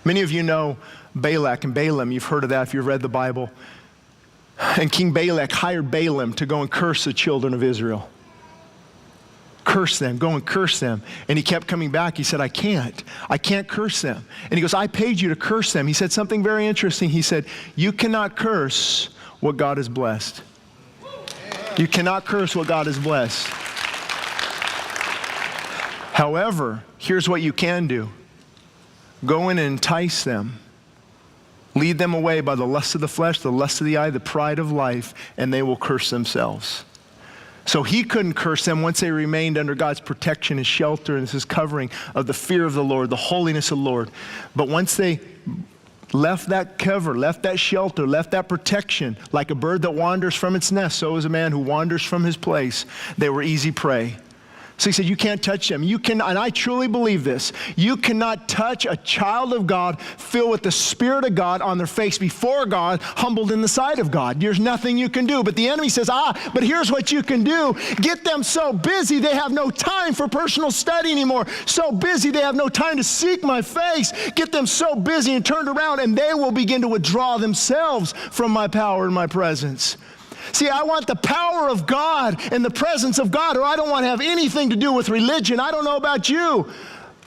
Many of you know Balak and Balaam. You've heard of that if you've read the Bible. And King Balak hired Balaam to go and curse the children of Israel. Curse them, go and curse them. And he kept coming back. He said, I can't curse them. And he goes, I paid you to curse them. He said something very interesting. He said, you cannot curse what God has blessed. You cannot curse what God has blessed. However, here's what you can do. Go in and entice them. Lead them away by the lust of the flesh, the lust of the eye, the pride of life, and they will curse themselves. So he couldn't curse them once they remained under God's protection and shelter and his covering of the fear of the Lord, the holiness of the Lord. But once they left that cover, left that shelter, left that protection, like a bird that wanders from its nest, so is a man who wanders from his place, they were easy prey. So he said, you can't touch them. You can, and I truly believe this. You cannot touch a child of God filled with the Spirit of God on their face before God, humbled in the sight of God. There's nothing you can do. But the enemy says, but here's what you can do. Get them so busy they have no time for personal study anymore. So busy they have no time to seek my face. Get them so busy and turned around, and they will begin to withdraw themselves from my power and my presence. See, I want the power of God and the presence of God, or I don't want to have anything to do with religion. I don't know about you,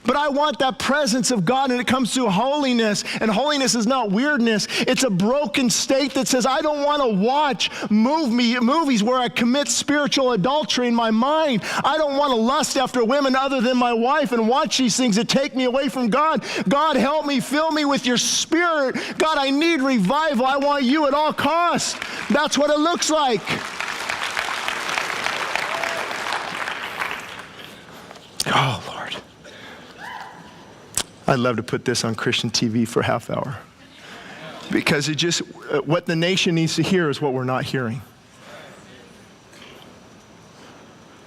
but I want that presence of God, and it comes through holiness. And holiness is not weirdness. It's a broken state that says, I don't want to watch movies where I commit spiritual adultery in my mind. I don't want to lust after women other than my wife and watch these things that take me away from God. God, help me, fill me with your Spirit. God, I need revival. I want you at all costs. That's what it looks like. Oh, Lord. I'd love to put this on Christian TV for a half hour. Because what the nation needs to hear is what we're not hearing.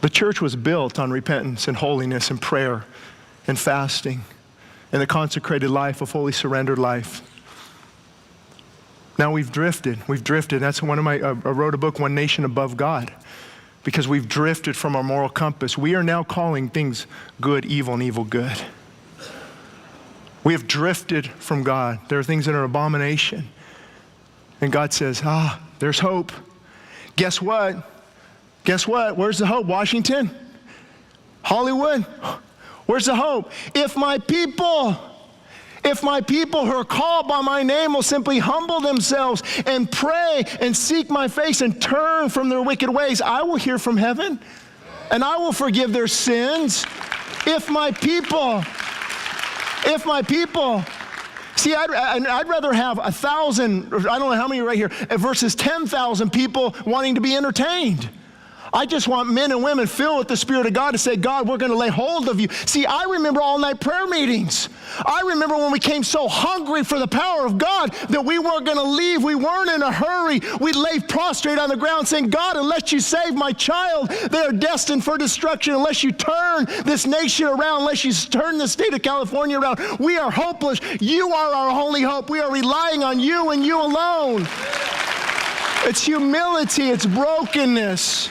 The church was built on repentance and holiness and prayer and fasting and the consecrated life, a fully surrendered life. Now we've drifted. That's I wrote a book, One Nation Above God, because we've drifted from our moral compass. We are now calling things good evil and evil good. We have drifted from God. There are things that are abomination. And God says, there's hope. Guess what? Where's the hope? Washington? Hollywood? Where's the hope? If my people who are called by my name will simply humble themselves and pray and seek my face and turn from their wicked ways, I will hear from heaven and I will forgive their sins. If my people, see, I'd rather have 1,000, I don't know how many right here, versus 10,000 people wanting to be entertained. I just want men and women filled with the Spirit of God to say, God, we're going to lay hold of you. See, I remember all-night prayer meetings. I remember when we came so hungry for the power of God that we weren't going to leave. We weren't in a hurry. We lay prostrate on the ground saying, God, unless you save my child, they are destined for destruction. Unless you turn this nation around, unless you turn the state of California around, we are hopeless. You are our only hope. We are relying on you and you alone. It's humility. It's brokenness.